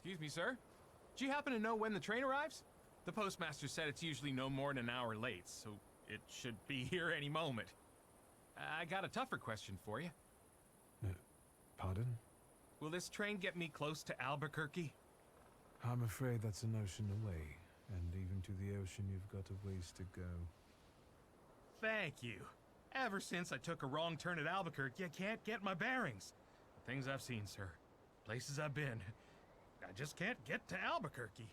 Excuse me, sir. Do you happen to know when the train arrives? The postmaster said it's usually no more than an hour late, so it should be here any moment. I got a tougher question for you. Pardon? Will this train get me close to Albuquerque? I'm afraid that's an ocean away, and even to the ocean you've got a ways to go. Thank you. Ever since I took a wrong turn at Albuquerque, I can't get my bearings. The things I've seen, sir. Places I've been. I just can't get to Albuquerque.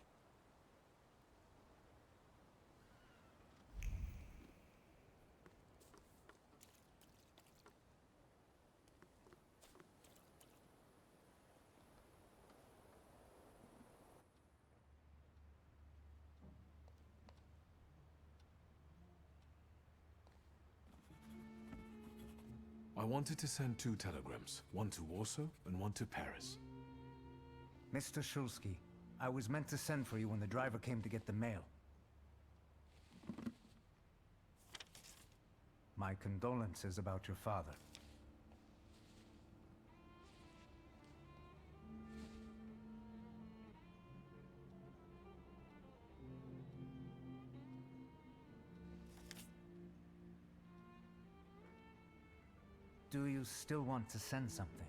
I wanted to send 2 telegrams, one to Warsaw and one to Paris. Mr. Shulsky, I was meant to send for you when the driver came to get the mail. My condolences about your father. Do you still want to send something?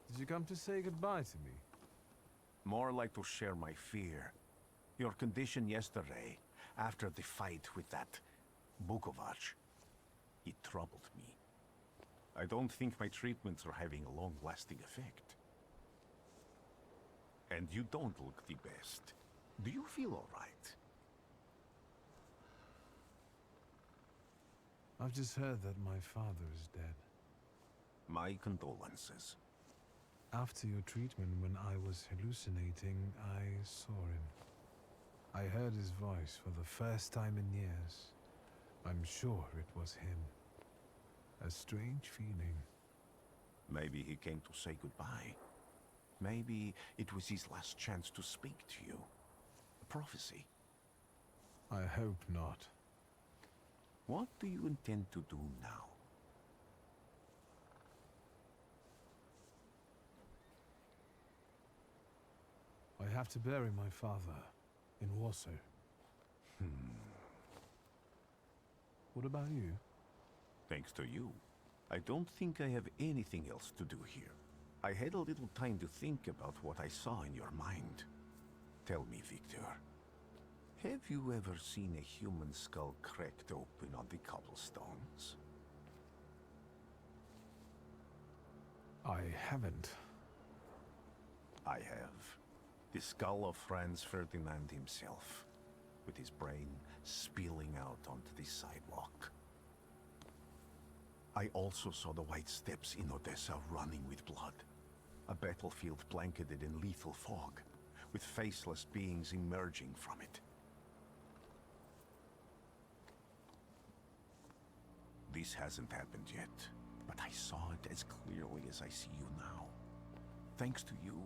Did you come to say goodbye to me? More like to share my fear. Your condition yesterday, after the fight with that Bukovac, it troubled me. I don't think my treatments are having a long-lasting effect. And you don't look the best. Do you feel all right? I've just heard that my father is dead. My condolences. After your treatment, when I was hallucinating, I saw him. I heard his voice for the first time in years. I'm sure it was him. A strange feeling. Maybe he came to say goodbye. Maybe it was his last chance to speak to you. A prophecy. I hope not. What do you intend to do now? I have to bury my father in Warsaw. What about you? Thanks to you. I don't think I have anything else to do here. I had a little time to think about what I saw in your mind. Tell me, Victor. Have you ever seen a human skull cracked open on the cobblestones? I haven't. I have. The skull of Franz Ferdinand himself, with his brain spilling out onto the sidewalk. I also saw the white steps in Odessa running with blood. A battlefield blanketed in lethal fog, with faceless beings emerging from it. This hasn't happened yet, but I saw it as clearly as I see you now. Thanks to you,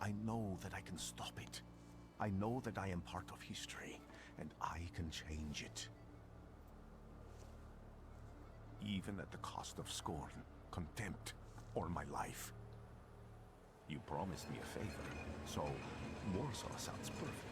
I know that I can stop it. I know that I am part of history, and I can change it. Even at the cost of scorn, contempt, or my life. You promised me a favor, so Warsaw sounds perfect.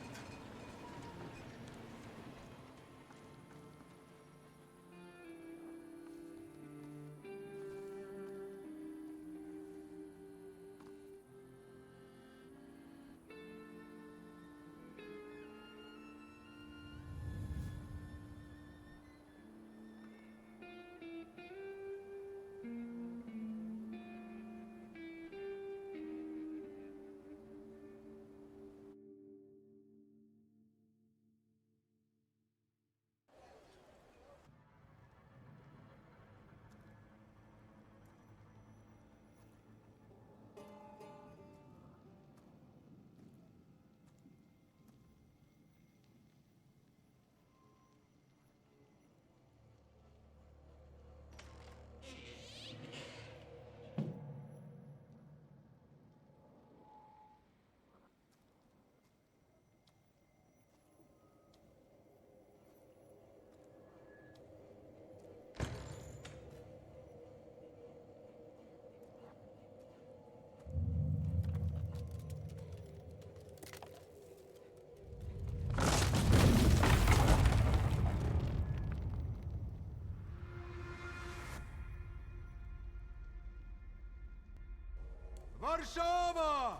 Warszawa!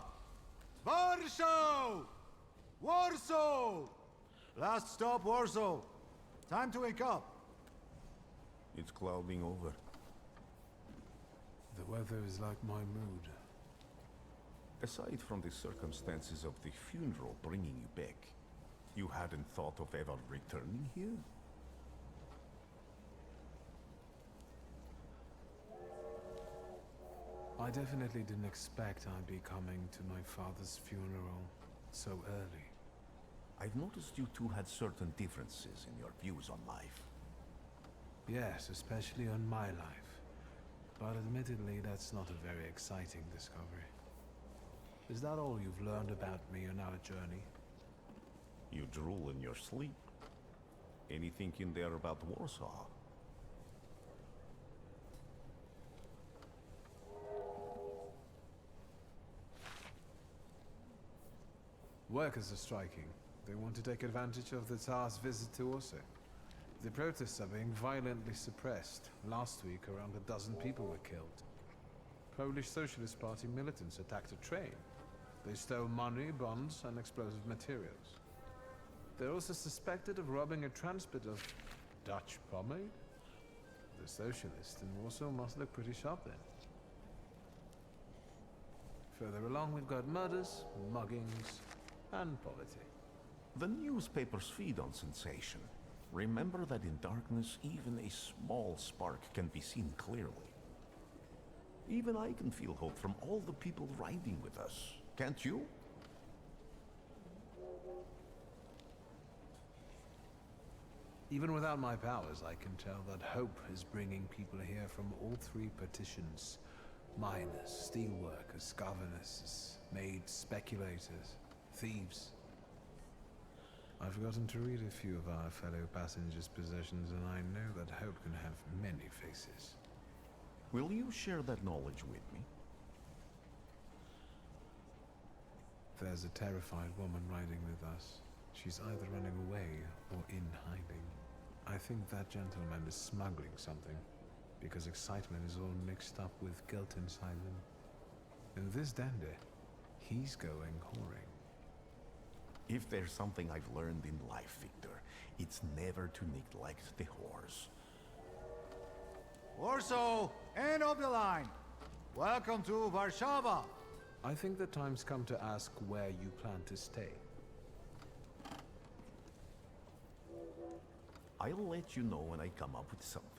Warsaw! Warsaw! Last stop, Warsaw. Time to wake up. It's clouding over. The weather is like my mood. Aside from the circumstances of the funeral bringing you back, you hadn't thought of ever returning here? I definitely didn't expect I'd be coming to my father's funeral so early. I've noticed you two had certain differences in your views on life. Yes, especially on my life. But admittedly, that's not a very exciting discovery. Is that all you've learned about me on our journey? You drool in your sleep. Anything in there about Warsaw? Workers are striking. They want to take advantage of the Tsar's visit to Warsaw. The protests are being violently suppressed. Last week, around a dozen people were killed. Polish Socialist Party militants attacked a train. They stole money, bonds, and explosive materials. They're also suspected of robbing a transport of Dutch pomade. The socialists in Warsaw must look pretty sharp then. Further along, we've got murders, muggings, and poverty. The newspapers feed on sensation. Remember that in darkness, even a small spark can be seen clearly. Even I can feel hope from all the people riding with us, can't you? Even without my powers, I can tell that hope is bringing people here from all three partitions. Miners, steelworkers, governesses, maids, speculators, thieves. I've gotten to read a few of our fellow passengers' possessions, and I know that hope can have many faces. Will you share that knowledge with me? There's a terrified woman riding with us. She's either running away or in hiding. I think that gentleman is smuggling something, because excitement is all mixed up with guilt inside him. And this dandy, he's going whoring. If there's something I've learned in life, Victor, it's never to neglect the horse. Warsaw, end of the line. Welcome to Warszawa. I think the time's come to ask where you plan to stay. I'll let you know when I come up with something.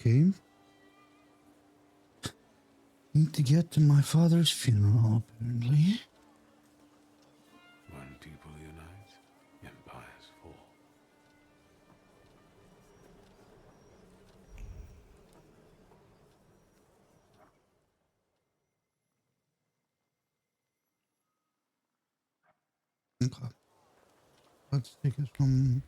Okay. Need to get to my father's funeral, apparently. When people unite, empires fall. Okay. Let's take it from...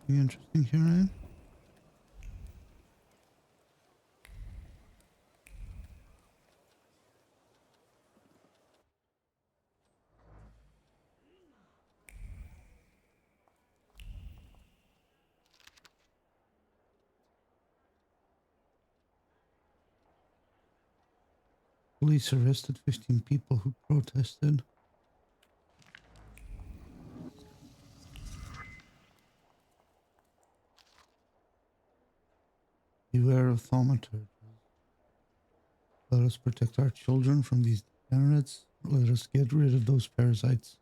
Be interesting here, eh? Police arrested 15 people who protested. Beware of Thaumaturge. Let us protect our children from these degenerates. Let us get rid of those parasites.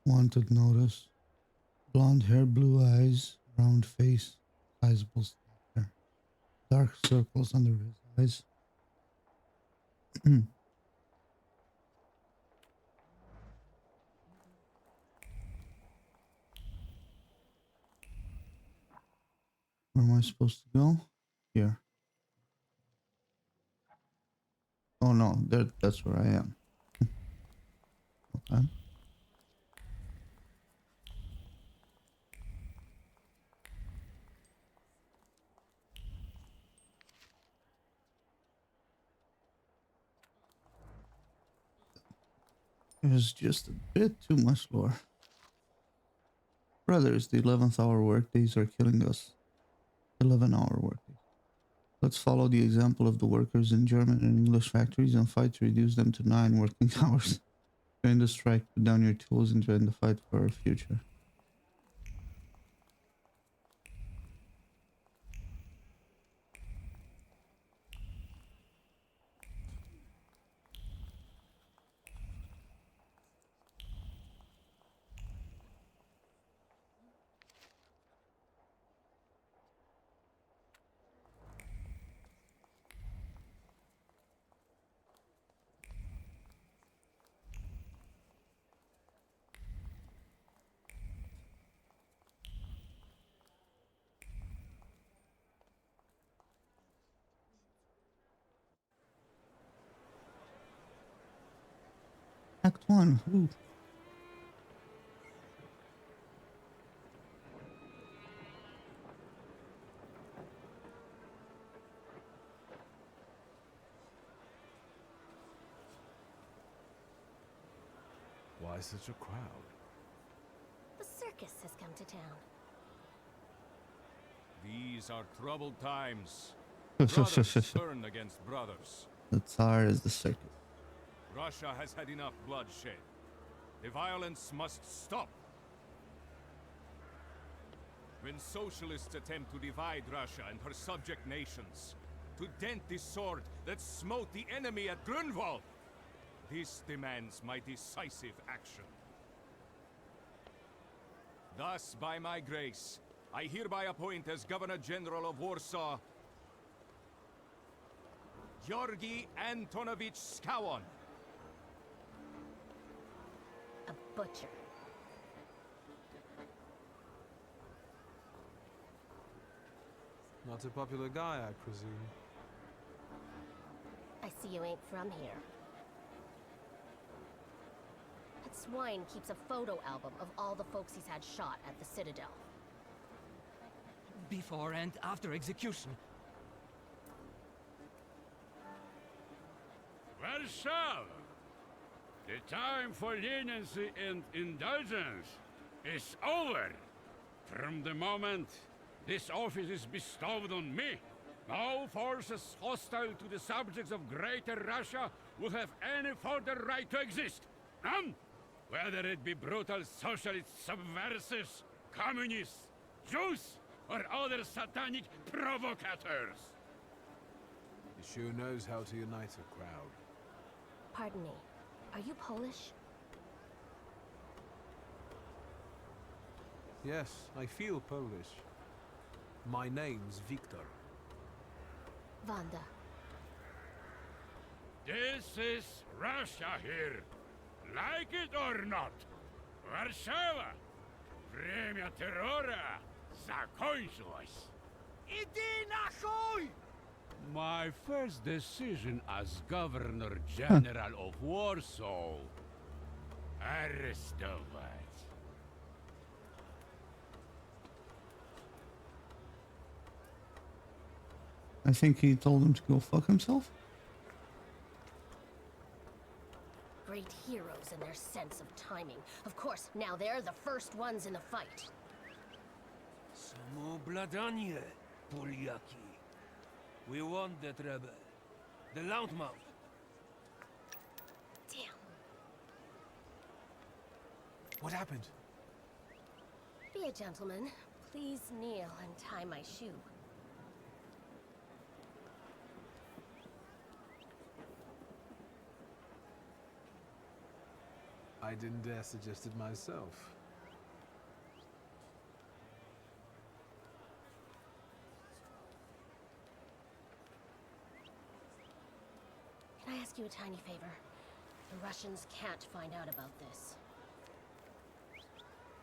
Wanted notice. Blonde hair, blue eyes, round face, sizable stature. Dark circles under his eyes. Where am I supposed to go? Here. Oh no, that's where I am. Okay. There's just a bit too much lore. Brothers, the 11th hour workdays are killing us. 11-hour workdays. Let's follow the example of the workers in German and English factories and fight to reduce them to 9 working hours. Join the strike, put down your tools, and join the fight for our future. Act 1. Ooh. Why such a crowd? The circus has come to town. These are troubled times. Brothers turn against brothers. The Tsar is the circus. Russia has had enough bloodshed. The violence must stop. When socialists attempt to divide Russia and her subject nations, to dent the sword that smote the enemy at Grunwald, this demands my decisive action. Thus, by my grace, I hereby appoint as Governor General of Warsaw, Georgi Antonovich Skowon. A butcher. Not a popular guy, I presume. I see you ain't from here. That swine keeps a photo album of all the folks he's had shot at the Citadel. Before and after execution. Warsaw! The time for leniency and indulgence is over. From the moment this office is bestowed on me, no forces hostile to the subjects of Greater Russia will have any further right to exist. None! Whether it be brutal socialist subversives, communists, Jews, or other satanic provocators. He sure knows how to unite a crowd. Pardon me, are you Polish? Yes, I feel Polish. My name's Victor. Wanda. This is Russia here. Like it or not. Warszawa. Время террора закончилось. Иди нахуй! My first decision as Governor General of Warsaw. Arrestować. I think he told him to go fuck himself. Great heroes in their sense of timing. Of course, now they're the first ones in the fight. Samobladanie, Poliaki. We want that rebel. The Loudmouth. Damn. What happened? be a gentleman. Please kneel and tie my shoe. I didn't dare suggest it myself. Can I ask you a tiny favor? The Russians can't find out about this.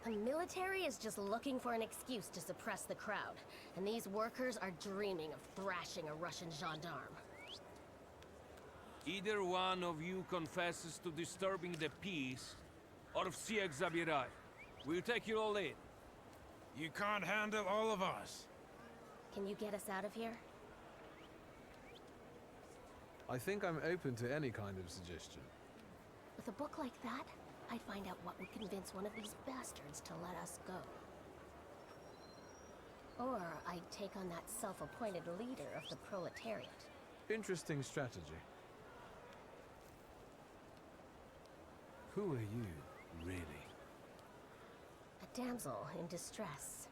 The military is just looking for an excuse to suppress the crowd, and these workers are dreaming of thrashing a Russian gendarme. Either one of you confesses to disturbing the peace, or всех забирай. We'll take you all in. You can't handle all of us. Can you get us out of here? I think I'm open to any kind of suggestion. With a book like that, I'd find out what would convince one of these bastards to let us go. Or I'd take on that self-appointed leader of the proletariat. Interesting strategy. Who are you, really? A damsel in distress.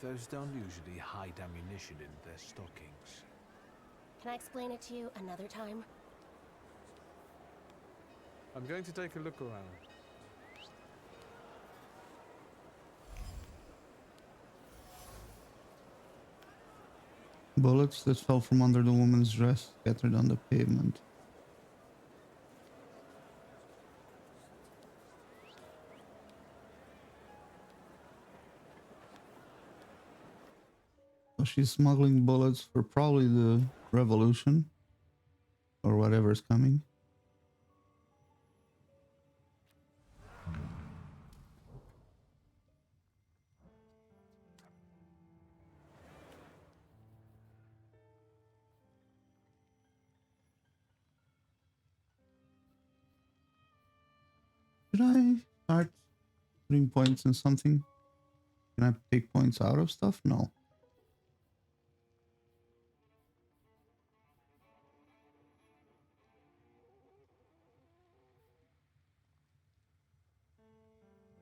Those don't usually hide ammunition in their stockings. Can I explain it to you another time? I'm going to take a look around. Bullets that fell from under the woman's dress scattered on the pavement. So she's smuggling bullets for probably the revolution or whatever's coming. Should I start putting points in something? Can I take points out of stuff? No.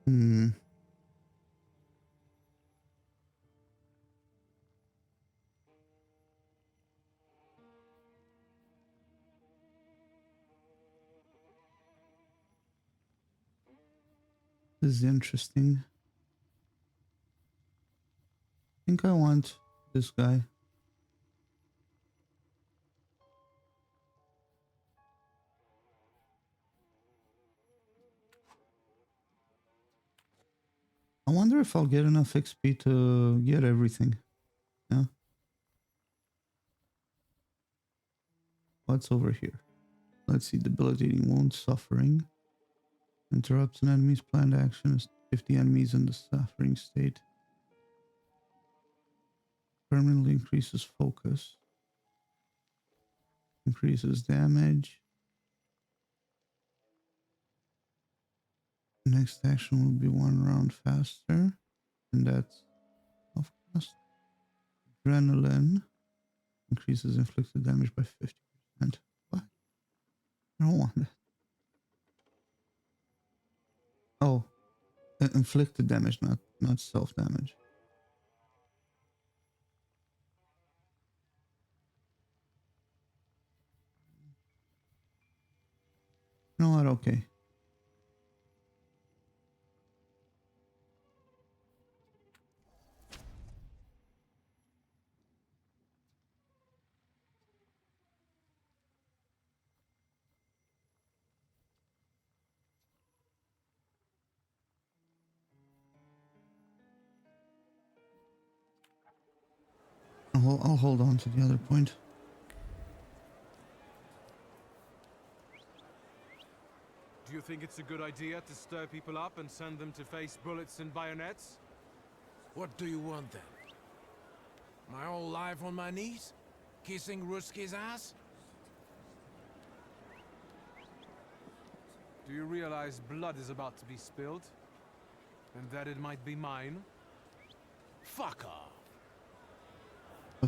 Hmm. This is interesting. I think I want this guy. I wonder if I'll get enough XP to get everything. Yeah. What's over here? Let's see. Debilitating wound, suffering. Interrupts an enemy's planned action. 50 enemies in the suffering state. Permanently increases focus. Increases damage. Next action will be 1 round faster. And that's of course. Adrenaline. Increases inflicted damage by 50%. What? I don't want that. Oh. Inflicted damage, not self-damage. You know what? Okay. I'll hold on to the other point. Do you think it's a good idea to stir people up and send them to face bullets and bayonets? What do you want then? My whole life on my knees? Kissing Ruski's ass? Do you realize blood is about to be spilled? And that it might be mine? Fuck off! I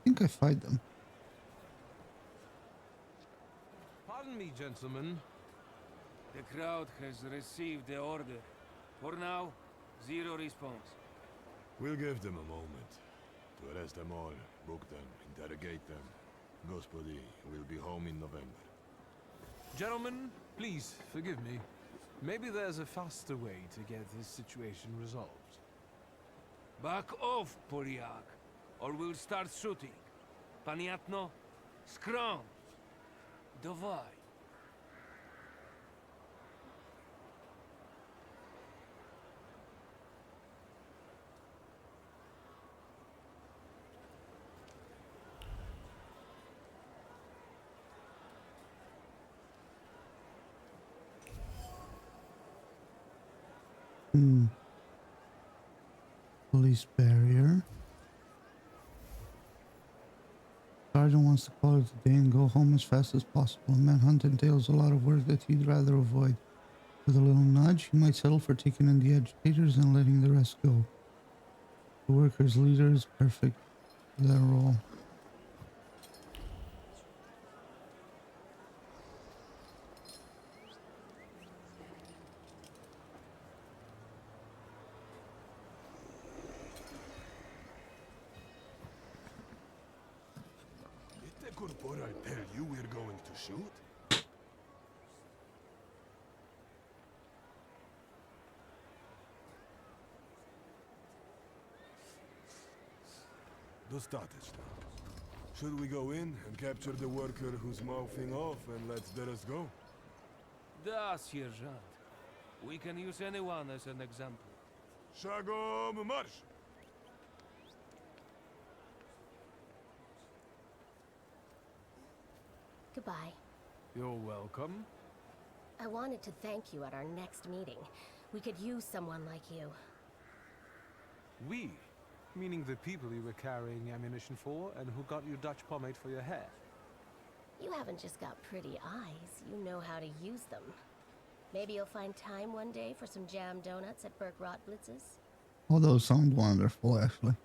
think think I fight them. Pardon me, gentlemen. The crowd has received the order. For now, zero response. We'll give them a moment to arrest them all, book them, interrogate them. Gospodi will be home in November. Gentlemen, please forgive me. Maybe there's a faster way to get this situation resolved. Back off, Polyak, or we'll start shooting. Paniatno, scrum. Dawaj. Police barrier. Sergeant wants to call it a day and go home as fast as possible. Manhunt entails a lot of work that he'd rather avoid. With a little nudge, he might settle for taking in the agitators and letting the rest go. The workers' leader is perfect for that role. Did the corporal tell you we're going to shoot? Достаточно. Should we go in and capture the worker who's mouthing off and let the rest go? Da, Sergeant. We can use anyone as an example. Шагом марш! Goodbye. You're welcome. I wanted to thank you at our next meeting. We could use someone like you. We? Meaning the people you were carrying ammunition for and who got you Dutch pomade for your hair. You haven't just got pretty eyes, you know how to use them. Maybe you'll find time one day for some jam donuts at Burke Rotblitz's? All those sound wonderful, actually.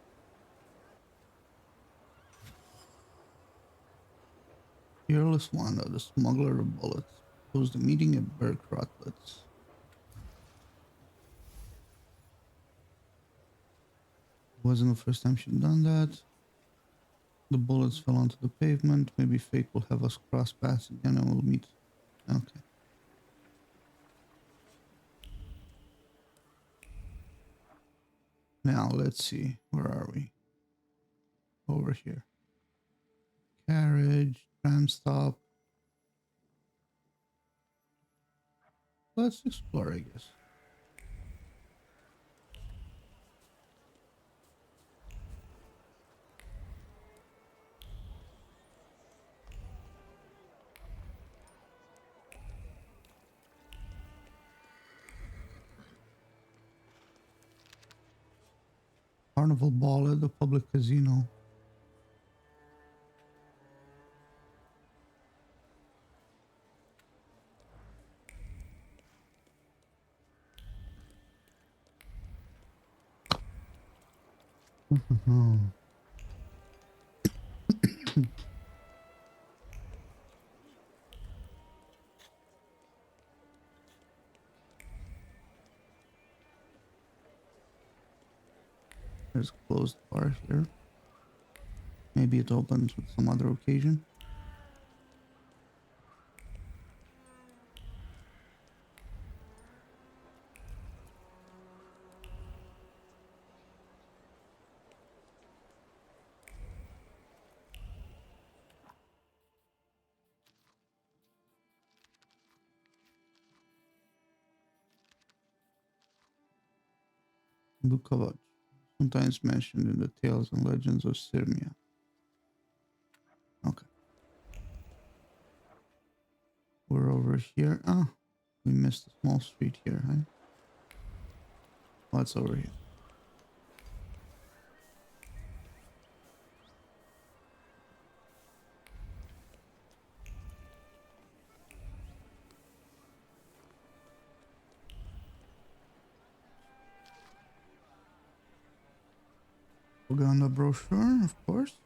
Fearless Wanda, the smuggler of bullets, proposed a meeting at Burke Rotblitz. It wasn't the first time she'd done that. The bullets fell onto the pavement. Maybe fate will have us cross paths again and we'll meet. Okay. Now, let's see. Where are we? Over here. Carriage, tram stop. Let's explore, I guess. Carnival Ball at the public casino. There's a closed bar here. Maybe it opens with some other occasion. Bukovac, sometimes mentioned in the tales and legends of Sirmia. Okay. We're over here. Ah, we missed a small street here, huh? What's over here? Propaganda brochure, of course.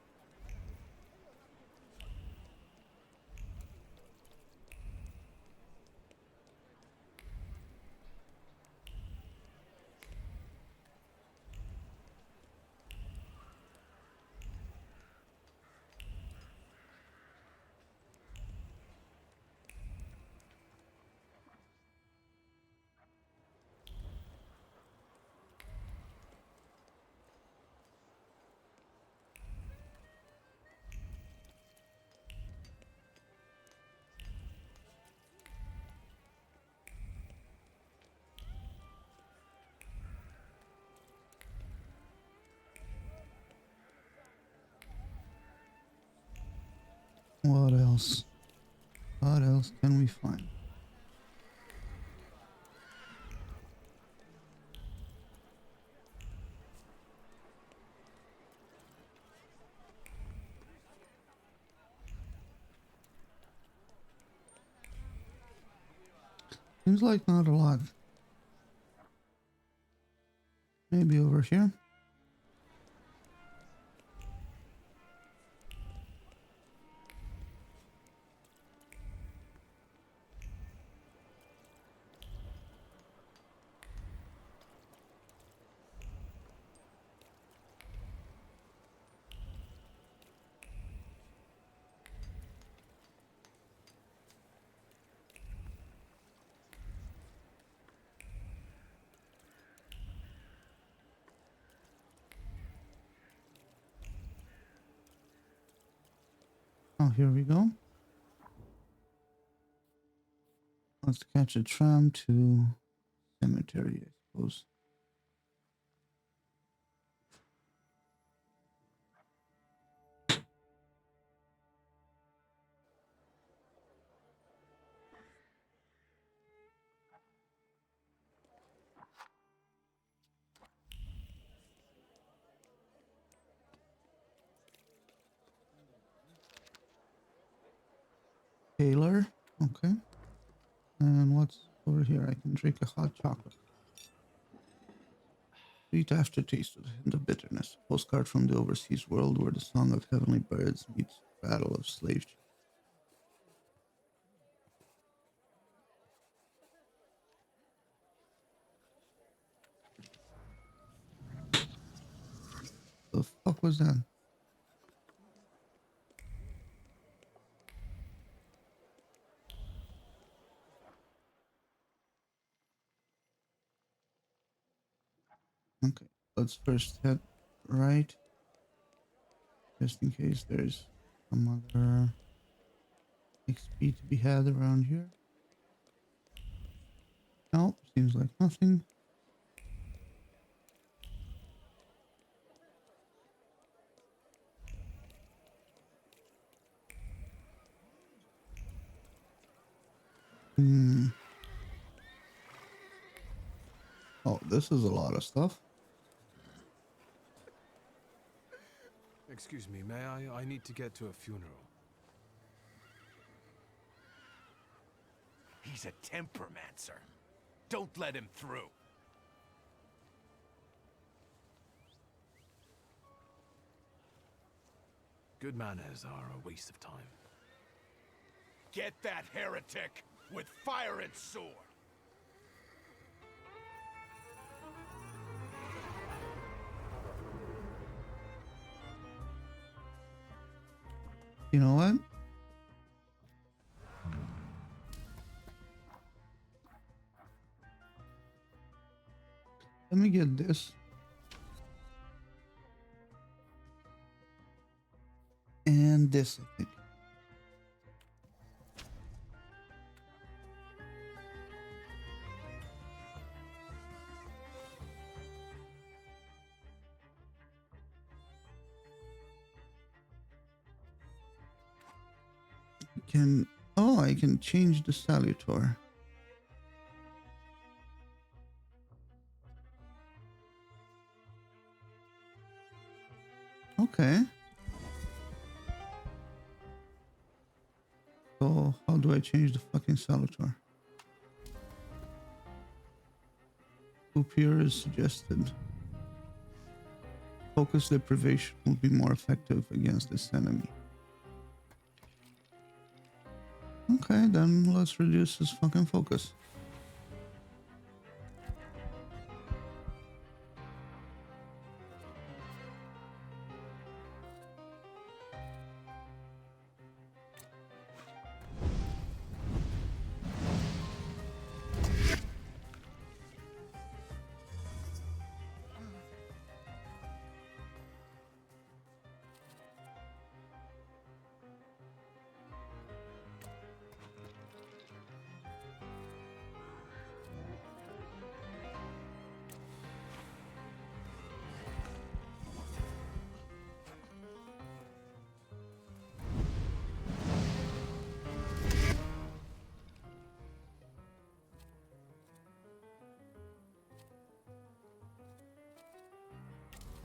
else? What else can we find? Seems like not a lot. Maybe over here. Oh, here we go. Let's catch a tram to cemetery, I suppose. Taylor, okay. And what's over here? I can drink a hot chocolate. Sweet aftertaste with a hint of bitterness. Postcard from the overseas world where the song of heavenly birds meets the battle of slave ships. The fuck was that? Okay, let's first head right, just in case there's some other XP to be had around here. No, seems like nothing. Oh, this is a lot of stuff. Excuse me, may I? I need to get to a funeral. He's a tempermancer. Don't let him through. Good manners are a waste of time. Get that heretic with fire and sword. You know what? Let me get this. And this, I think. I can change the salutor. Okay. So how do I change the fucking salutor? Upier is suggested. Focus deprivation will be more effective against this enemy. Okay, then let's reduce his fucking focus.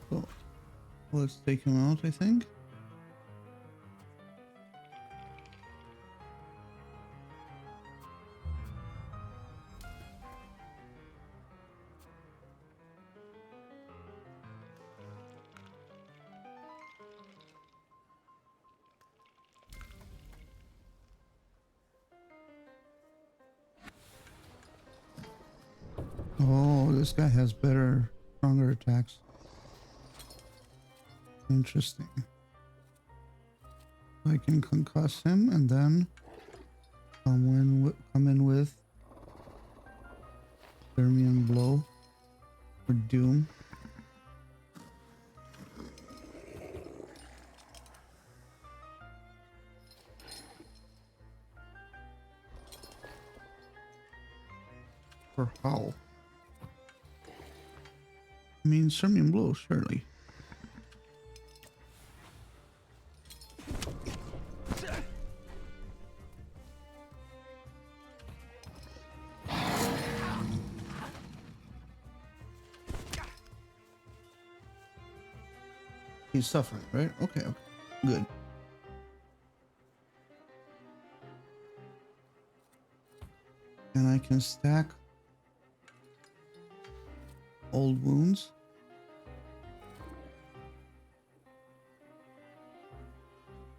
So let's take him out, I think. Oh, this guy has better, stronger attacks. Interesting. I can concuss him and then come in with Thermian Blow or Doom. Or Howl. I mean, Sermian Blow, surely. He's suffering, right? Okay, okay. Good. And I can stack old wounds.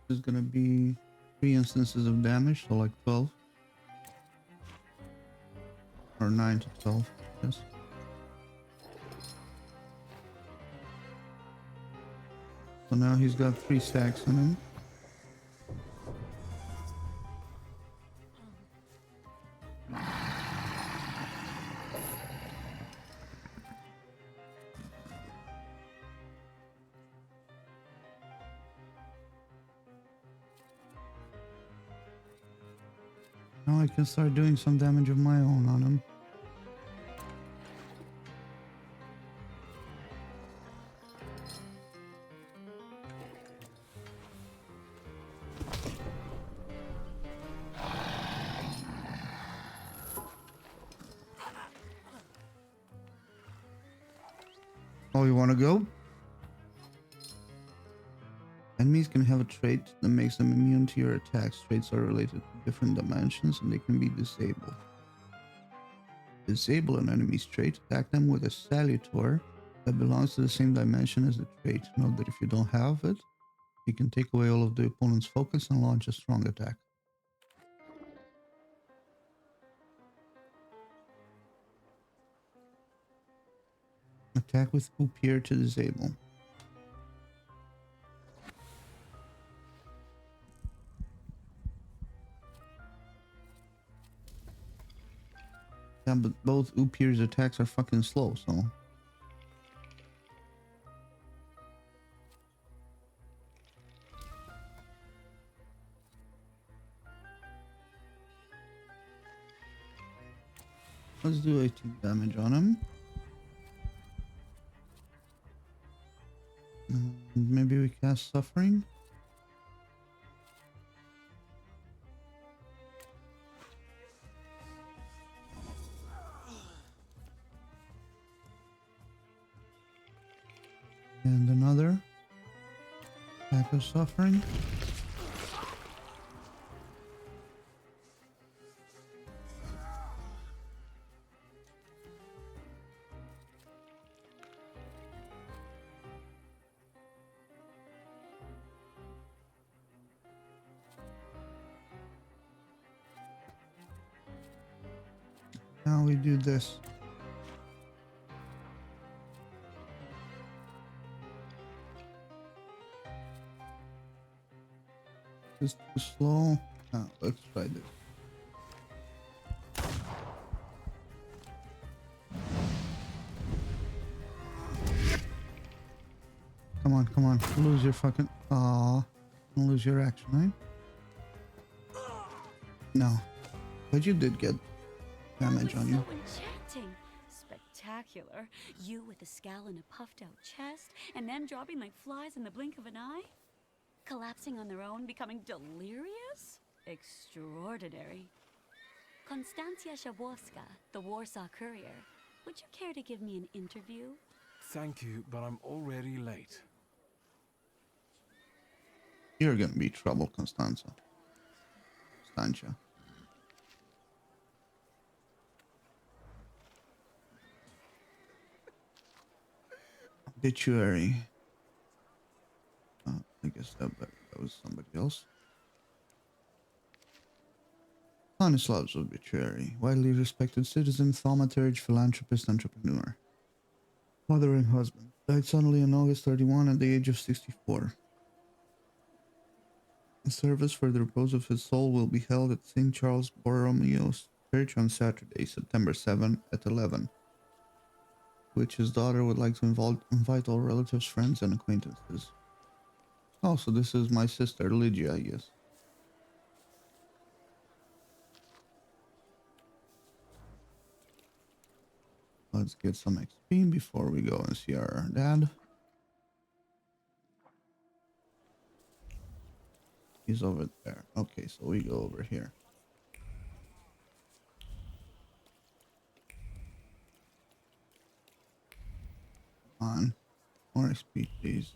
This is gonna be 3 instances of damage, so like 12. Or 9 to 12, yes. So now he's got 3 stacks on him. Now I can start doing some damage of my own on him. Oh, you want to go? Enemies can have a trait that makes them immune to your attacks. Traits are related to different dimensions and they can be disabled. Disable an enemy's trait, attack them with a Salutor that belongs to the same dimension as the trait. Note that if you don't have it, you can take away all of the opponent's focus and launch a strong attack. Attack with Upier to disable. Yeah, but both Upier's attacks are fucking slow, so... Let's do 18 damage on him. And maybe we cast Suffering. And another attack of Suffering. Now we do this. Just too slow. Now let's try this. Come on, come on. Lose your fucking... Aww. Don't lose your action, right? No. But you did get damage on you. So enchanting. Spectacular. You with a scowl and a puffed out chest, and them dropping like flies in the blink of an eye? Collapsing on their own, becoming delirious? Extraordinary. Konstantia Shabowska, the Warsaw Courier. Would you care to give me an interview? Thank you, but I'm already late. You're gonna be trouble, Constantia. Obituary. I guess that was somebody else. Stanislav's obituary. Widely respected citizen, thaumaturge, philanthropist, entrepreneur. Mother and husband. Died suddenly on August 31 at the age of 64. A service for the repose of his soul will be held at St. Charles Borromeo's Church on Saturday, September 7 at 11, which his daughter would like to invite all relatives, friends, and acquaintances. Oh, so this is my sister, Lydia, I guess. Let's get some XP before we go and see our dad. He's over there. Okay, so we go over here. Come on. More XP, please.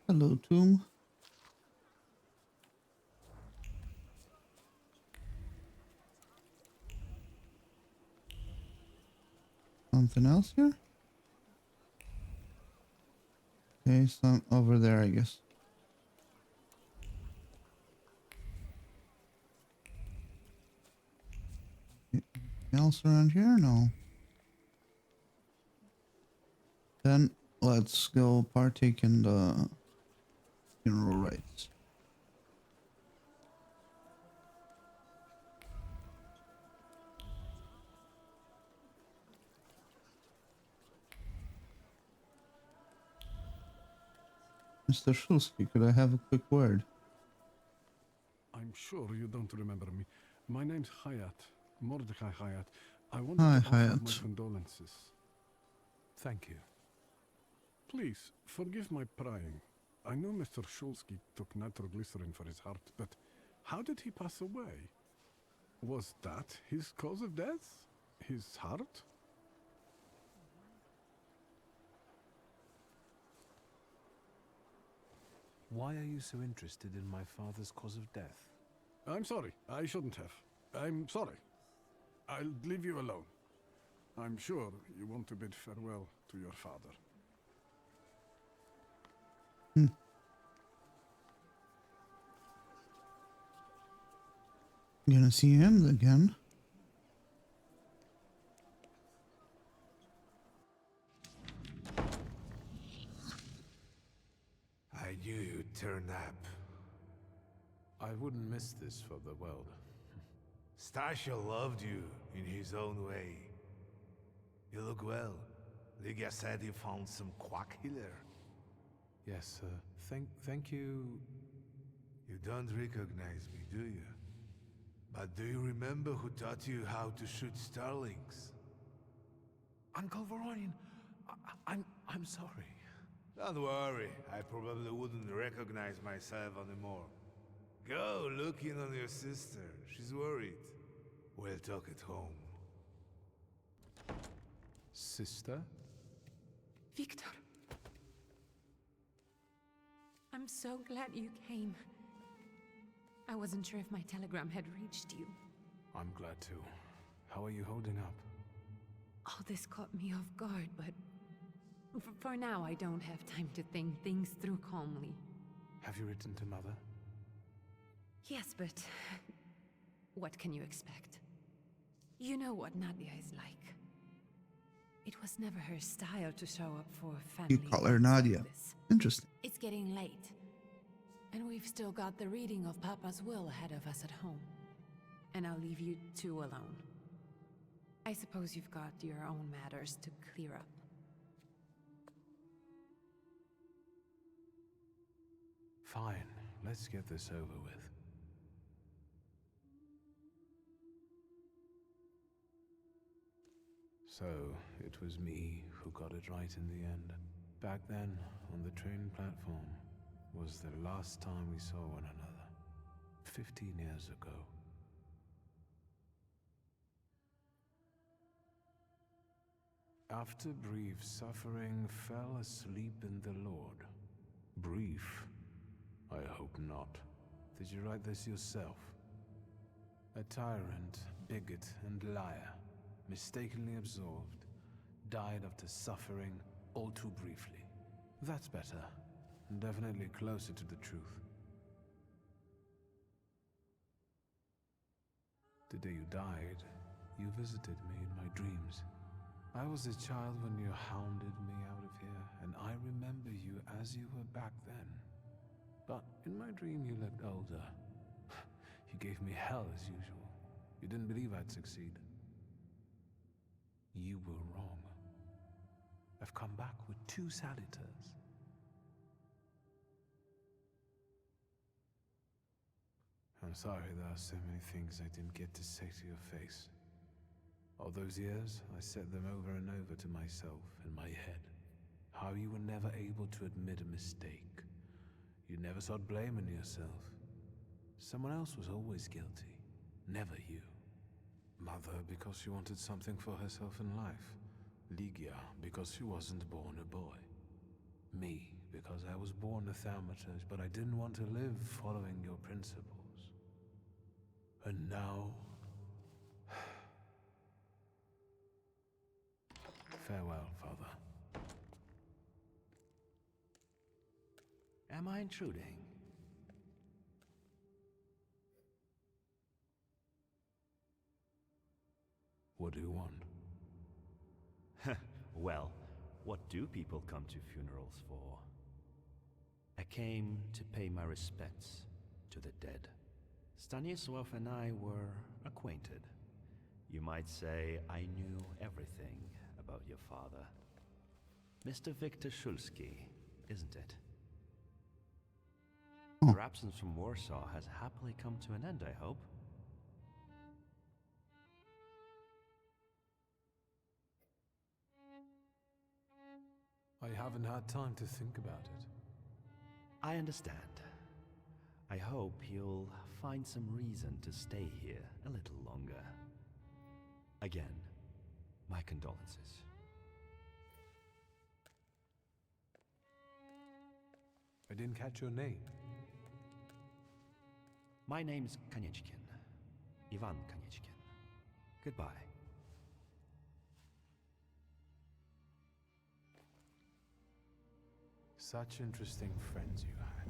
Hello, tomb. Something else here? Okay, some over there, I guess. Anything else around here? No. Then let's go partake in the funeral rites. Mr. Shulsky, could I have a quick word? I'm sure you don't remember me. My name's Hayat, Mordecai Hayat. I wanted Hi, to offer Hayat. my condolences. Thank you. Please, forgive my prying. I know Mr. Shulsky took nitroglycerin for his heart, but how did he pass away? Was that his cause of death? His heart? Why are you so interested in my father's cause of death? I'm sorry. I shouldn't have. I'm sorry. I'll leave you alone. I'm sure you want to bid farewell to your father. Gonna see him again. I knew you'd turn up. I wouldn't miss this for the world. Stasha loved you in his own way. You look well. Lygia said he found some quack healer. Yes, thank you. You don't recognize me, do you? But do you remember who taught you how to shoot starlings? Uncle Voronian, I'm sorry. Don't worry, I probably wouldn't recognize myself anymore. Go look in on your sister. She's worried. We'll talk at home. Sister? Victor. I'm so glad you came. I wasn't sure if my telegram had reached you. I'm glad too. How are you holding up? All this caught me off guard, but for now I don't have time to think things through calmly. Have you written to Mother? Yes, but what can you expect? You know what Nadia is like. It was never her style to show up for a family. You call her Nadia. Interesting. It's getting late, and we've still got the reading of Papa's will ahead of us at home. And I'll leave you two alone. I suppose you've got your own matters to clear up. Fine, let's get this over with. So, it was me who got it right in the end. Back then, on the train platform, was the last time we saw one another. 15 years ago. After brief suffering, fell asleep in the Lord. Brief? I hope not. Did you write this yourself? A tyrant, bigot, and liar, mistakenly absolved, died after suffering all too briefly. That's better. Definitely closer to the truth. The day you died, you visited me in my dreams. I was a child when you hounded me out of here, and I remember you as you were back then. But in my dream you looked older. You gave me hell as usual. You didn't believe I'd succeed. You were wrong. I've come back with 2 salutors. I'm sorry there are so many things I didn't get to say to your face. All those years, I said them over and over to myself in my head. How you were never able to admit a mistake. You never sought blame in yourself. Someone else was always guilty, never you. Mother, because she wanted something for herself in life. Ligia, because she wasn't born a boy. Me, because I was born a Thaumaturge, but I didn't want to live following your principles. And now... Farewell, Father. Am I intruding? What do you want? Well, what do people come to funerals for? I came to pay my respects to the dead. Stanisław and I were acquainted. You might say I knew everything about your father. Mr. Victor Szulski, isn't it? Your absence from Warsaw has happily come to an end, I hope. I haven't had time to think about it. I understand. I hope you'll find some reason to stay here a little longer. Again, my condolences. I didn't catch your name. My name's Kanieczkin. Ivan Kanieczkin. Goodbye. Such interesting friends you had.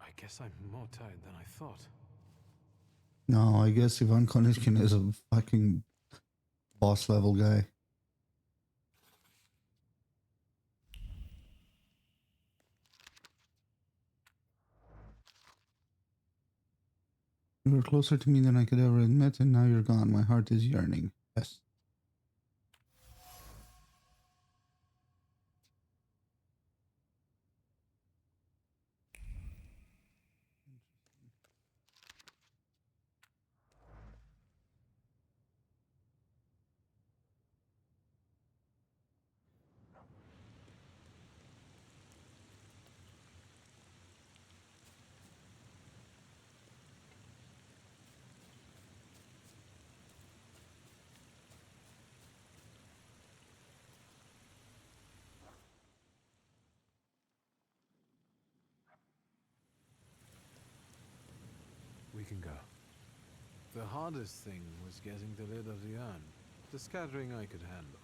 I guess I'm more tired than I thought. No, I guess Ivan Konichkin is a fucking boss level guy. You were closer to me than I could ever admit, and now you're gone. My heart is yearning. Yes. We can go. The hardest thing was getting the lid of the urn. The scattering I could handle.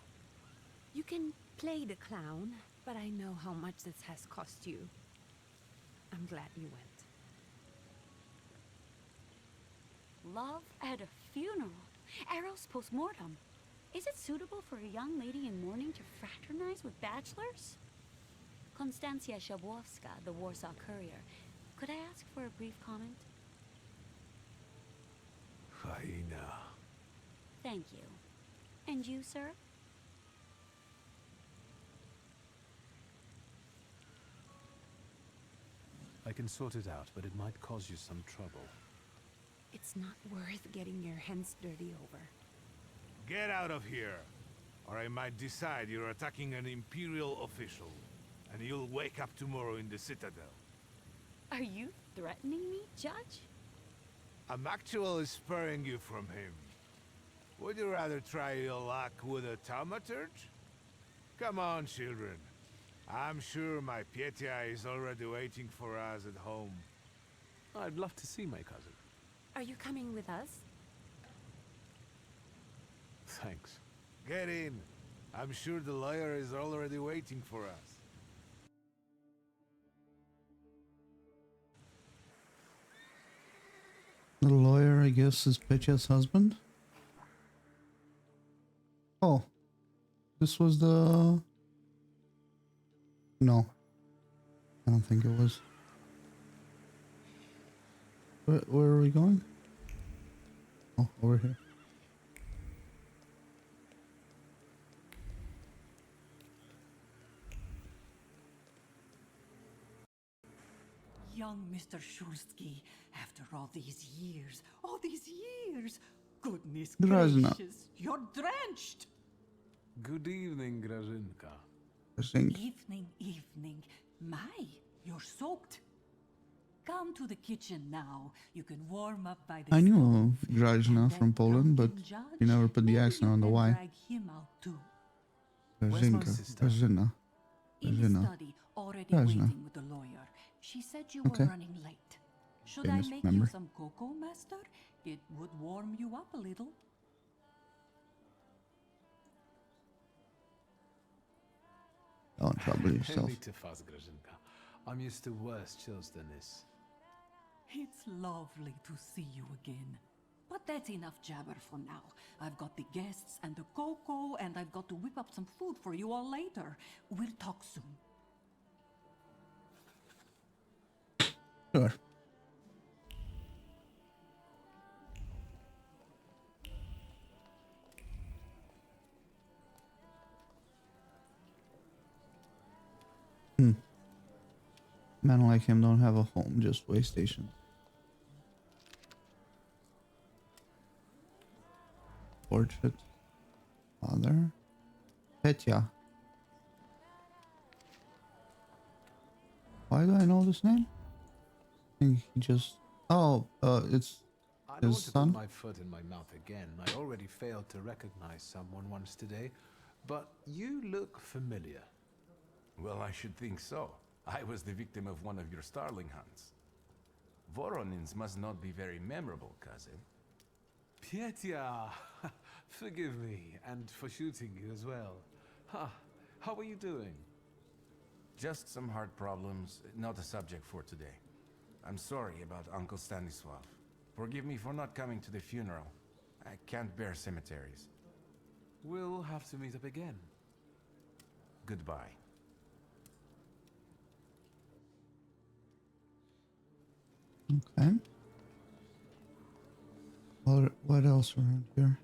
You can play the clown, but I know how much this has cost you. I'm glad you went. Love at a funeral. Eros post-mortem. Is it suitable for a young lady in mourning to fraternize with bachelors? Konstancja Szabłowska, the Warsaw Courier. Could I ask for a brief comment? Hyena. Thank you. And you, sir? I can sort it out, but it might cause you some trouble. It's not worth getting your hands dirty over. Get out of here, or I might decide you're attacking an Imperial official, and you'll wake up tomorrow in the Citadel. Are you threatening me, Judge? I'm actually sparing you from him. Would you rather try your luck with a Thaumaturge? Come on, children. I'm sure my Pietia is already waiting for us at home. I'd love to see my cousin. Are you coming with us? Thanks. Get in. I'm sure the lawyer is already waiting for us. The lawyer, I guess, is Petya's husband. Oh, this was the... No, I don't think it was. Where are we going? Oh, over here. Young Mr. Shulsky, after all these years, goodness Grażyna. gracious, you're drenched! Good evening, Grażynka. Evening. My, you're soaked. Come to the kitchen now. You can warm up by the I knew stove. Grażyna from Poland, but you never put the accent on the Y. Drag him out too. Grażynka. Grażyna. In the Grażyna. study, already Grażyna. waiting with the lawyer. She said you were Okay. running late. Should Famous I make member. you some cocoa, master? It would warm you up a little. Don't trouble No yourself. need to fuss, Grażynka. I'm used to worse chills than this. It's lovely to see you again. But that's enough jabber for now. I've got the guests and the cocoa, and I've got to whip up some food for you all later. We'll talk soon. Sure. Men like him don't have a home, just way stations. Portrait. Father. Petya. Why do I know this name? I think he just... Oh, it's I don't his want to son? put my foot in my mouth again. I already failed to recognize someone once today, but you look familiar. Well, I should think so. I was the victim of one of your starling hunts. Voronins must not be very memorable, cousin. Petya! Forgive me, and for shooting you as well. How are you doing? Just some heart problems, not a subject for today. I'm sorry about Uncle Stanislav. Forgive me for not coming to the funeral. I can't bear cemeteries. We'll have to meet up again. Goodbye. Okay. What else around here?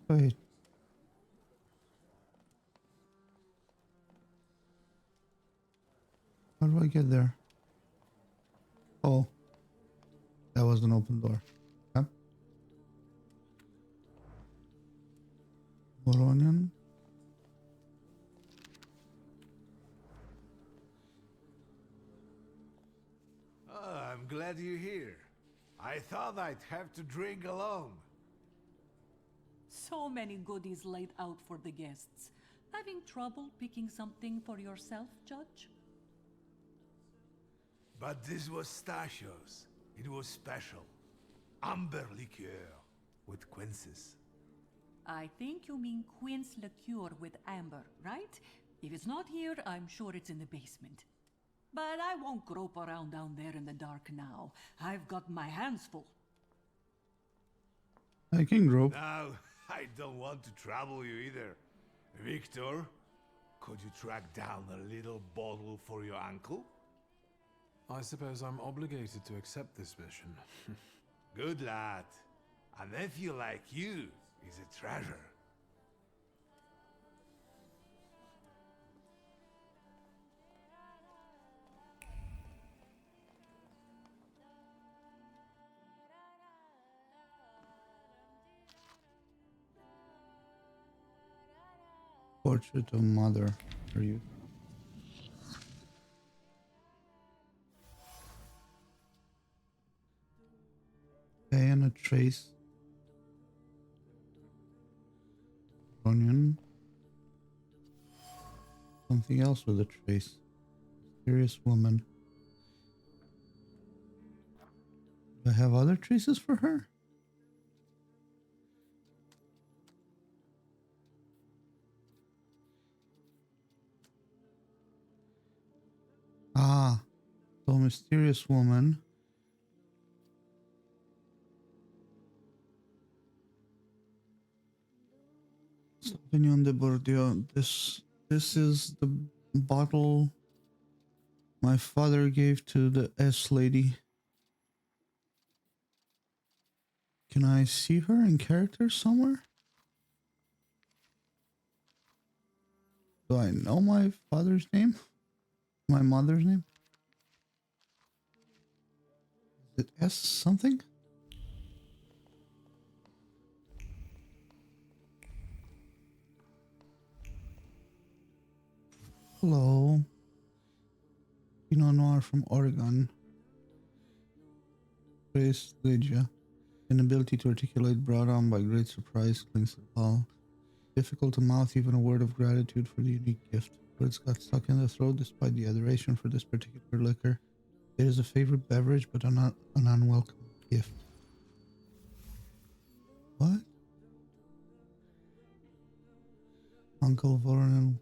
Wait. How do I get there? Oh. That was an open door. Okay. Voronin. Oh, I'm glad you're here. I thought I'd have to drink alone. So many goodies laid out for the guests. Having trouble picking something for yourself, Judge? But this was Stashio's. It was special. Amber liqueur with quinces. I think you mean quince liqueur with amber, right? If it's not here, I'm sure it's in the basement. But I won't grope around down there in the dark now. I've got my hands full. I can grope. Now, I don't want to trouble you either. Victor, could you track down a little bottle for your uncle? I suppose I'm obligated to accept this mission. Good lad. A nephew like you is a treasure. Portrait of mother. Are you? Okay, and a trace. Onion. Something else with a trace. Mysterious woman. Do I have other traces for her? Ah, so mysterious woman. Sauvignon de Bordeaux. This is the bottle my father gave to the S lady. Can I see her in character somewhere? Do I know my father's name? My mother's name? Is it S something? Hello. Pinot Noir from Oregon. Grace Lydia. Inability to articulate brought on by great surprise clings to the palate. Difficult to mouth even a word of gratitude for the unique gift. Words got stuck in the throat despite the adoration for this particular liquor. It is a favorite beverage, but an unwelcome gift. What? Uncle Voron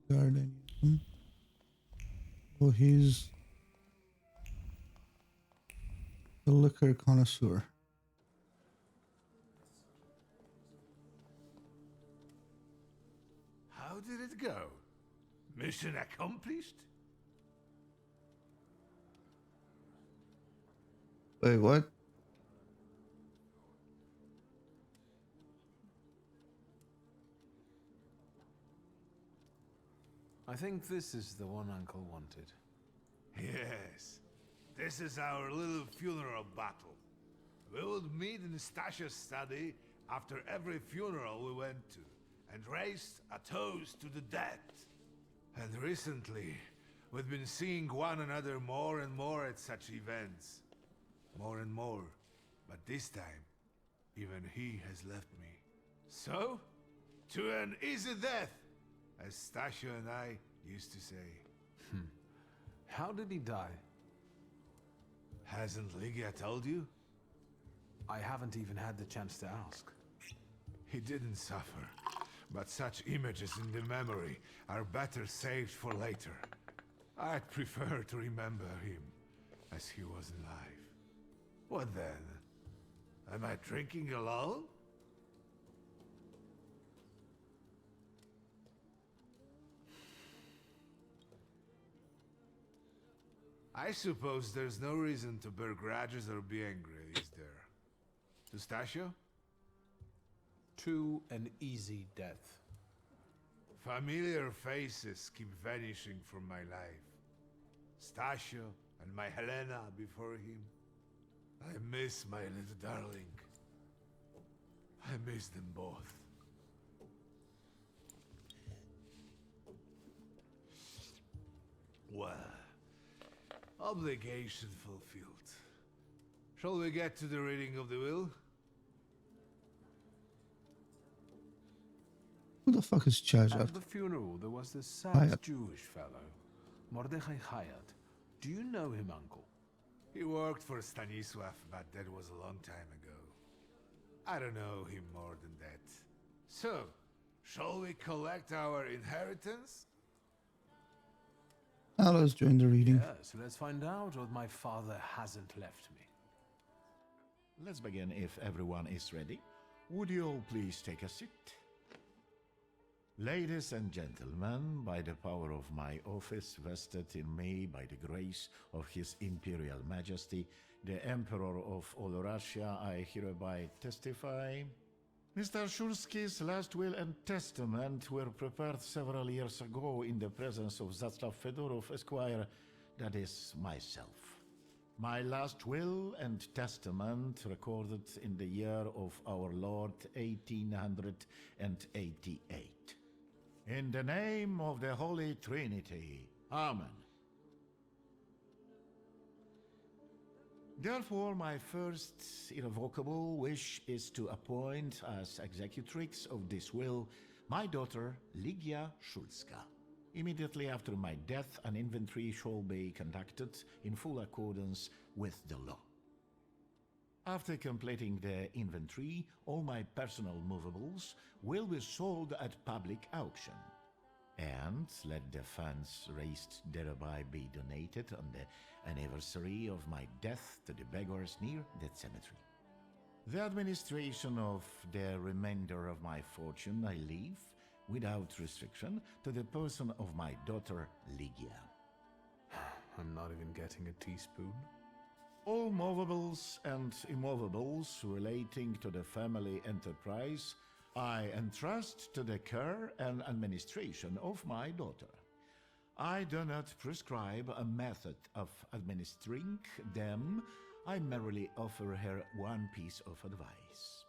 disregard any of them. Oh, he's the liquor connoisseur. How did it go? Mission accomplished? Wait, what? I think this is the one Uncle wanted. Yes. This is our little funeral battle. We would meet in Stasha's study after every funeral we went to, and raised a toast to the dead. And recently, we've been seeing one another more and more at such events. More and more. But this time, even he has left me. So, to an easy death, as Stasha and I used to say. How did he die? Hasn't Lygia told you? I haven't even had the chance to ask. He didn't suffer, but such images in the memory are better saved for later. I'd prefer to remember him as he was alive. What then? Am I drinking alone? I suppose there's no reason to bear grudges or be angry, is there? Stasha? To an easy death. Familiar faces keep vanishing from my life. Stasha and my Helena before him. I miss my little darling. I miss them both. Well, obligation fulfilled. Shall we get to the reading of the will? Who the fuck is Chajat? At the funeral, there was this sad Hayat. Jewish fellow, Mordechai Hayat. Do you know him, Uncle? He worked for Stanisław, but that was a long time ago. I don't know him more than that. So, shall we collect our inheritance? Now let's join the reading. Yes, let's find out what my father hasn't left me. Let's begin if everyone is ready. Would you all please take a seat? Ladies and gentlemen, by the power of my office vested in me by the grace of His Imperial Majesty, the Emperor of all Russia, I hereby testify. Mr. Shulski's last will and testament were prepared several years ago in the presence of Zaslav Fedorov, Esquire, that is, myself. My last will and testament recorded in the year of our Lord 1888. In the name of the Holy Trinity. Amen. Therefore, my first irrevocable wish is to appoint as executrix of this will my daughter Ligia Szulska. Immediately after my death, an inventory shall be conducted in full accordance with the law. After completing the inventory, all my personal movables will be sold at public auction. And let the funds raised thereby be donated on the anniversary of my death to the beggars near that cemetery. The administration of the remainder of my fortune I leave, without restriction, to the person of my daughter Ligia. I'm not even getting a teaspoon. All movables and immovables relating to the family enterprise I entrust to the care and administration of my daughter. I do not prescribe a method of administering them. I merely offer her one piece of advice.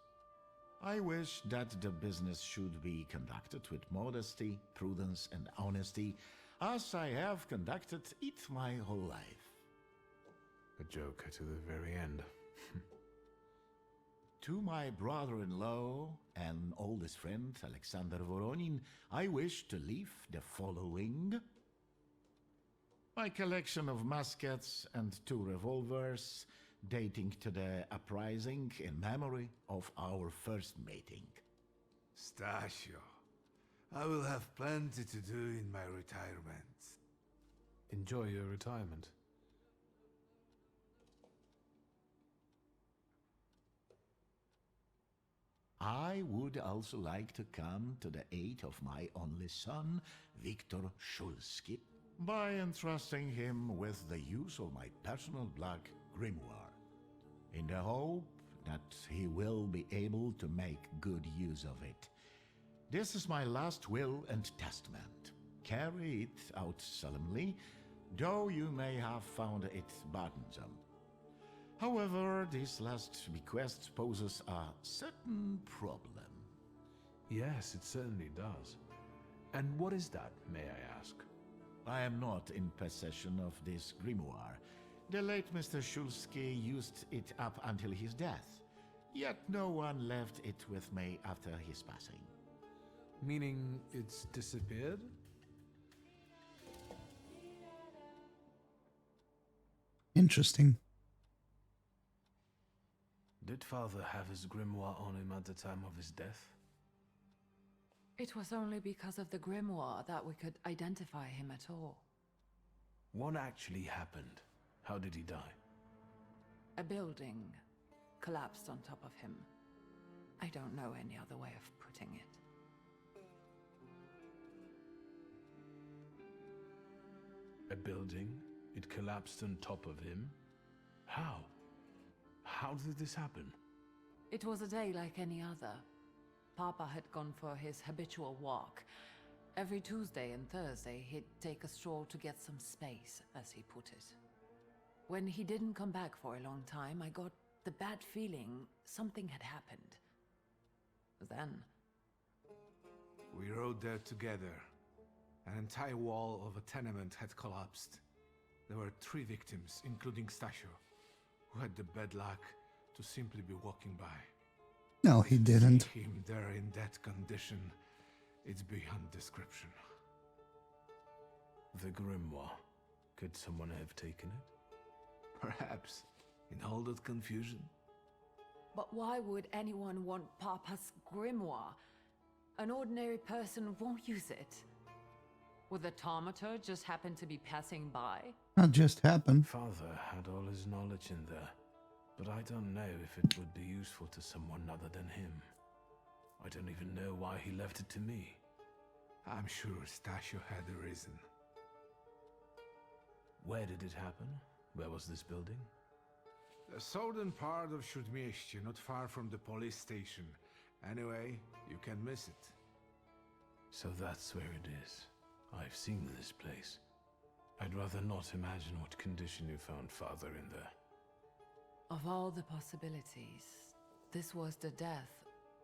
I wish that the business should be conducted with modesty, prudence, and honesty, as I have conducted it my whole life. A joker to the very end. To my brother-in-law and oldest friend, Alexander Voronin, I wish to leave the following: my collection of muskets and 2 revolvers, dating to the uprising in memory of our first meeting. Stasio, I will have plenty to do in my retirement. Enjoy your retirement. I would also like to come to the aid of my only son, Viktor Szulski, by entrusting him with the use of my personal black grimoire, in the hope that he will be able to make good use of it. This is my last will and testament. Carry it out solemnly, though you may have found it burdensome. However, this last bequest poses a certain problem. Yes, it certainly does. And what is that, may I ask? I am not in possession of this grimoire. The late Mr. Szulski used it up until his death, yet no one left it with me after his passing. Meaning it's disappeared? Interesting. Did Father have his grimoire on him at the time of his death? It was only because of the grimoire that we could identify him at all. What actually happened? How did he die? A building collapsed on top of him. I don't know any other way of putting it. A building? It collapsed on top of him? How? How did this happen? It was a day like any other. Papa had gone for his habitual walk. Every Tuesday and Thursday, he'd take a stroll to get some space, as he put it. When he didn't come back for a long time, I got the bad feeling something had happened. Then... we rode there together. An entire wall of a tenement had collapsed. There were 3 victims, including Stasio, who had the bad luck to simply be walking by. No, he didn't. See him there in that condition, it's beyond description. The grimoire. Could someone have taken it? Perhaps, in all that confusion. But why would anyone want Papa's grimoire? An ordinary person won't use it. Would the Thaumaturge just happen to be passing by? Not just happen. Father had all his knowledge in there, but I don't know if it would be useful to someone other than him. I don't even know why he left it to me. I'm sure Stasio had a reason. Where did it happen? Where was this building? The southern part of Śródmieście, not far from the police station. Anyway, you can miss it. So that's where it is. I've seen this place. I'd rather not imagine what condition you found Father in there. Of all the possibilities, this was the death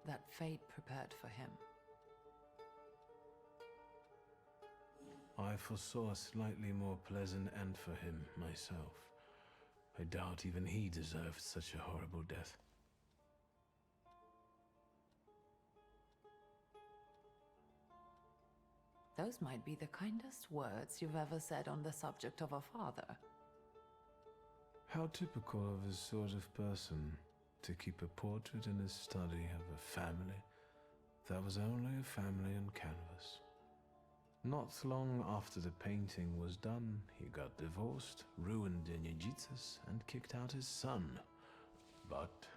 that fate prepared for him. I foresaw a slightly more pleasant end for him myself. I doubt even he deserved such a horrible death. Those might be the kindest words you've ever said on the subject of a father. How typical of his sort of person to keep a portrait in his study of a family that was only a family on canvas. Not long after the painting was done, he got divorced, ruined Yenyejitas, and kicked out his son. But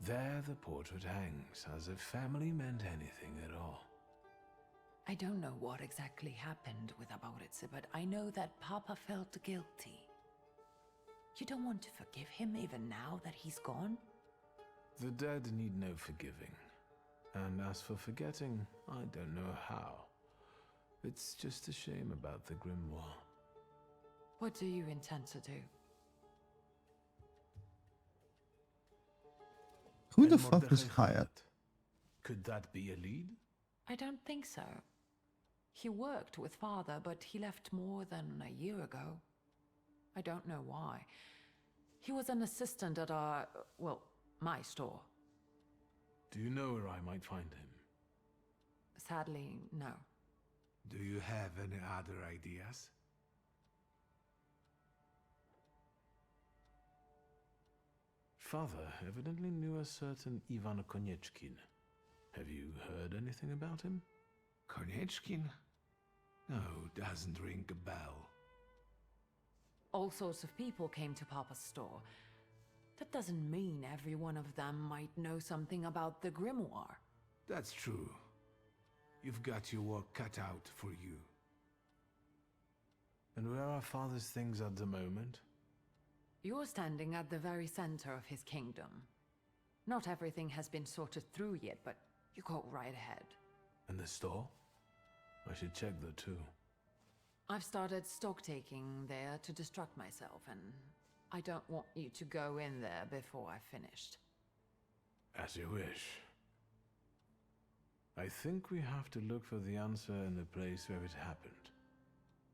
there the portrait hangs, as if family meant anything at all. I don't know what exactly happened with Aboritse, but I know that Papa felt guilty. You don't want to forgive him even now that he's gone? The dead need no forgiving. And as for forgetting, I don't know how. It's just a shame about the grimoire. What do you intend to do? Who the And fuck is Mordechai Hayat? Could that be a lead? I don't think so. He worked with Father, but he left more than a year ago. I don't know why. He was an assistant at our, well, my store. Do you know where I might find him? Sadly, no. Do you have any other ideas? Father evidently knew a certain Ivan Konieczkin. Have you heard anything about him? Konieczkin? No, doesn't ring a bell. All sorts of people came to Papa's store. That doesn't mean every one of them might know something about the grimoire. That's true. You've got your work cut out for you. And where are Father's things at the moment? You're standing at the very center of his kingdom. Not everything has been sorted through yet, but you go right ahead. And the store? I should check that too. I've started stock taking there to distract myself, and I don't want you to go in there before I've finished. As you wish. I think we have to look for the answer in the place where it happened.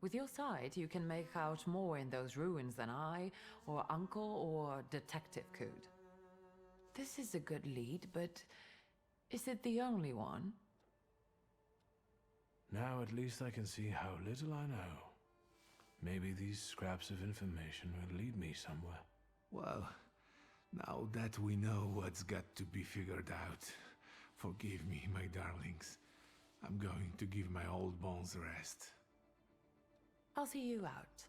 With your sight, you can make out more in those ruins than I, or Uncle, or Detective could. This is a good lead, but is it the only one? Now at least I can see how little I know. Maybe these scraps of information will lead me somewhere. Well, now that we know what's got to be figured out, forgive me, my darlings. I'm going to give my old bones a rest. I'll see you out.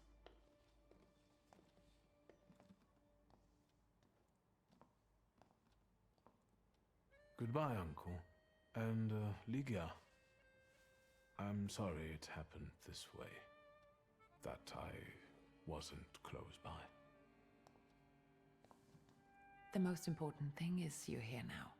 Goodbye, Uncle. And, Ligia. I'm sorry it happened this way. That I wasn't close by. The most important thing is you're here now.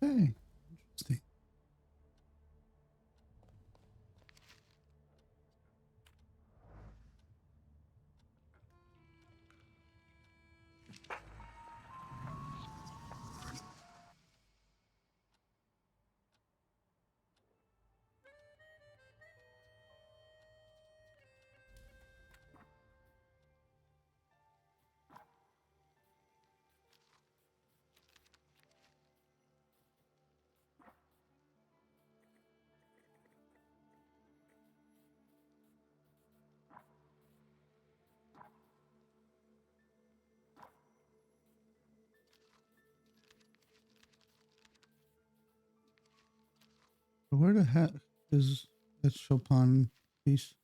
Okay. Interesting. Where the heck is that Chopin piece?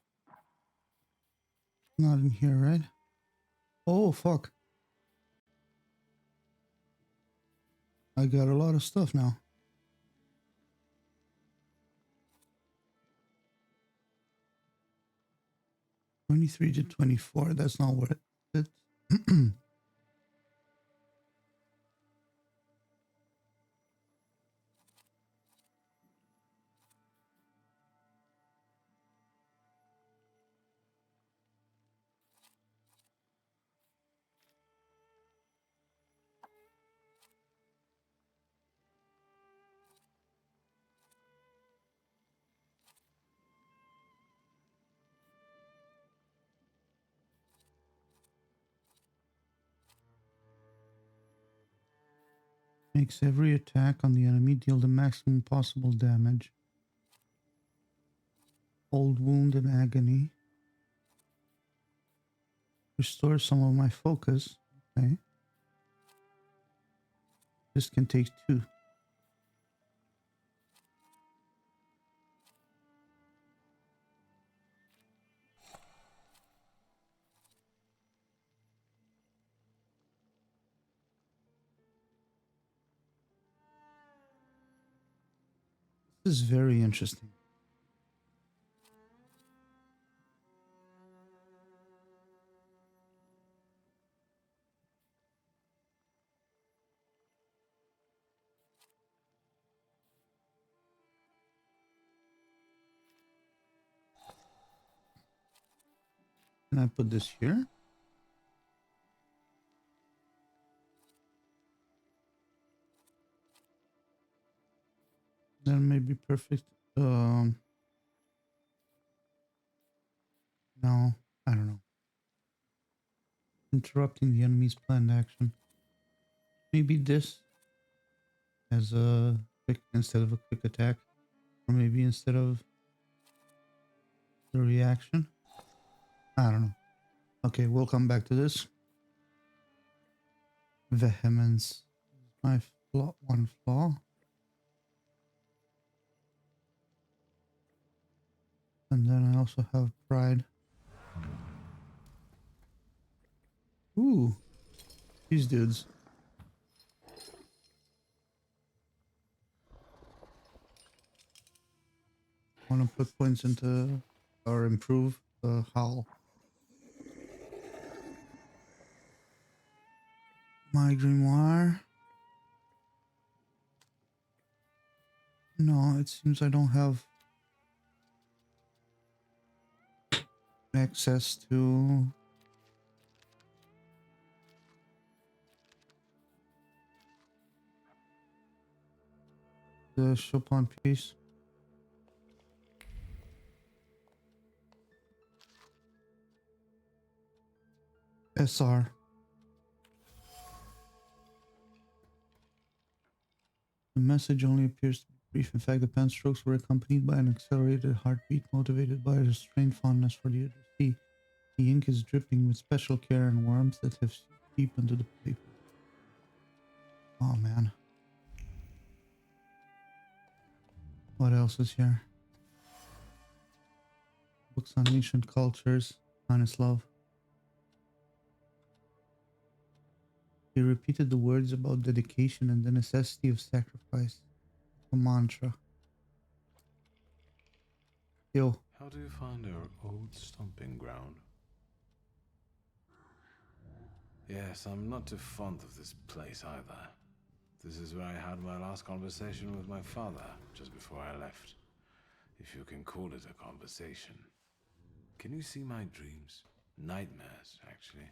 Not in here, right? Oh, fuck. I got a lot of stuff now. 23 to 24. That's not worth it. Makes every attack on the enemy deal the maximum possible damage. Old wound and agony. Restore some of my focus. Okay. This can take 2. This is very interesting. Can I put this here? That may be perfect. No, I don't know. Interrupting the enemy's planned action. Maybe this as a quick instead of a quick attack, or maybe instead of the reaction. I don't know. Okay, we'll come back to this. Vehemence, my flaw, one flaw. And then I also have pride. Ooh, these dudes. Want to put points into or improve the howl. My grimoire. No, it seems I don't have access to the Chopin piece. SR. The message only appears to be brief. In fact, the pen strokes were accompanied by an accelerated heartbeat motivated by a restrained fondness for the other sea. The ink is dripping with special care and warmth that have seeped deep into the paper. Oh man. What else is here? Books on ancient cultures. Honest love. He repeated the words about dedication and the necessity of sacrifice. A mantra. Yo. How do you find our old stomping ground? Yes, I'm not too fond of this place either. This is where I had my last conversation with my father, just before I left. If you can call it a conversation. Can you see my dreams? Nightmares, actually.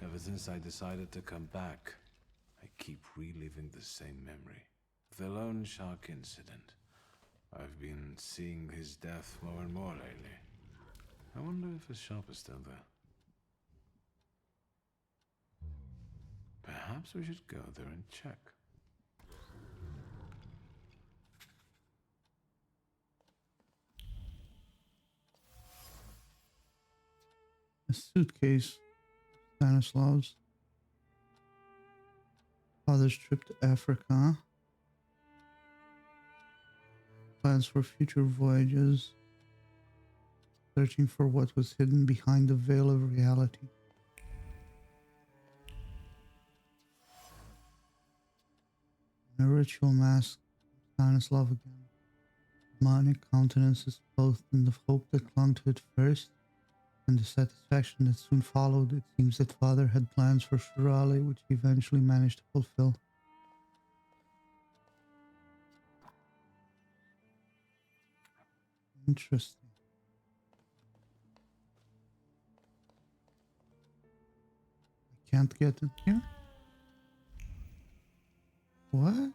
Ever since I decided to come back, I keep reliving the same memory. The loan shark incident. I've been seeing his death more and more lately. I wonder if his shop is still there. Perhaps we should go there and check. A suitcase. Stanislav's. Father's trip to Africa. Plans for future voyages. Searching for what was hidden behind the veil of reality. A ritual mask. Stanislav again. Demonic countenances clothed in the hope that clung to it first. and the satisfaction that soon followed. It seems that father had plans for Shirale, which he eventually managed to fulfill. Interesting. I can't get it here. What?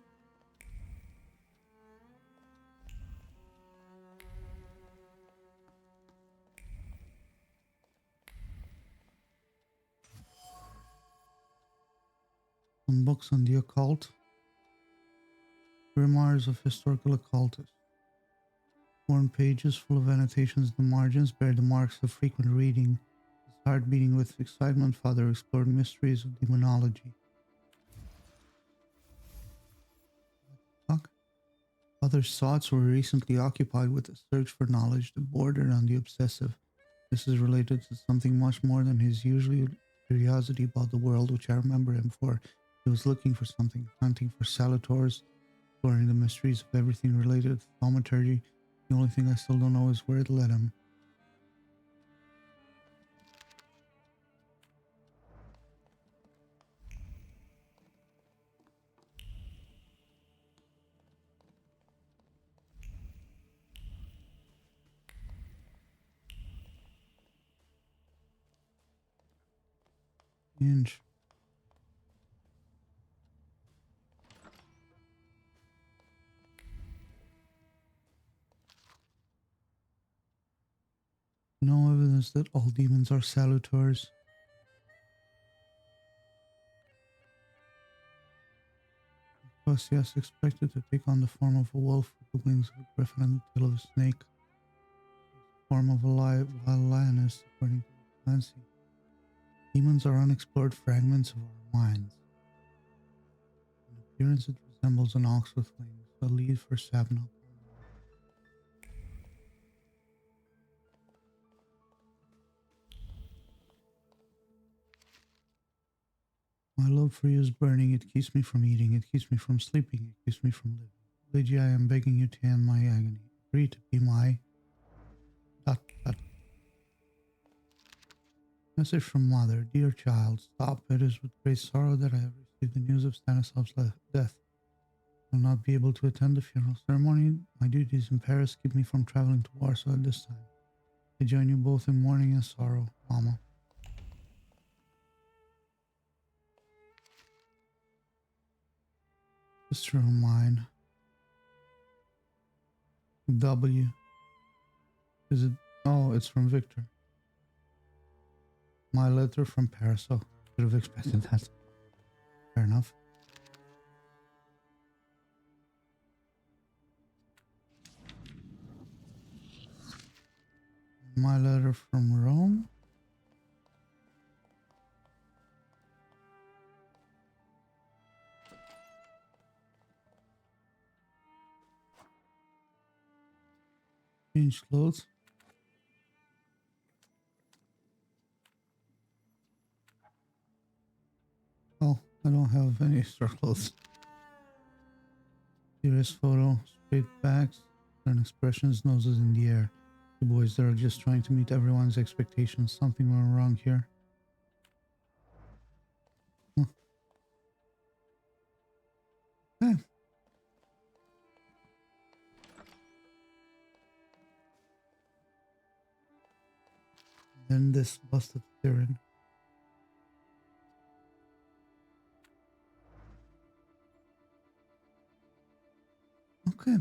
Some books on the occult. Grimoires of historical occultists. Worn pages full of annotations in the margins bear the marks of frequent reading. His heart beating with excitement, father explored mysteries of demonology. Fuck. Father's thoughts were recently occupied with a search for knowledge that bordered on the obsessive. This is related to something much more than his usual curiosity about the world, which I remember him for. He was looking for something, hunting for Salvatores, exploring the mysteries of everything related to thaumaturgy. The only thing I still don't know is where it led him. Inch. No evidence that all demons are Salvatores. Cassius expected to take on the form of a wolf with the wings of a griffin and the tail of a snake. The form of a wild lioness, according to Clancy. Demons are unexplored fragments of our minds. In appearance, it resembles an ox with wings, a lead for Sabno. My love for you is burning. It keeps me from eating. It keeps me from sleeping. It keeps me from living. Lygia, I am begging you to end my agony. Agree to be my... ... Message from mother. Dear child, stop. It is with great sorrow that I have received the news of Stanislav's death. I will not be able to attend the funeral ceremony. My duties in Paris keep me from traveling to Warsaw at this time. I join you both in mourning and sorrow, Mama. Sister of mine. W. Is it? Oh, it's from Victor. My letter from Paris. Oh, should have expected that. Fair enough. My letter from Rome. Change clothes. Oh, I don't have any extra clothes. Serious photo, straight backs, and expressions, noses in the air. The boys there are just trying to meet everyone's expectations. Something went wrong here. Huh. Okay. Then this busted theory. Okay.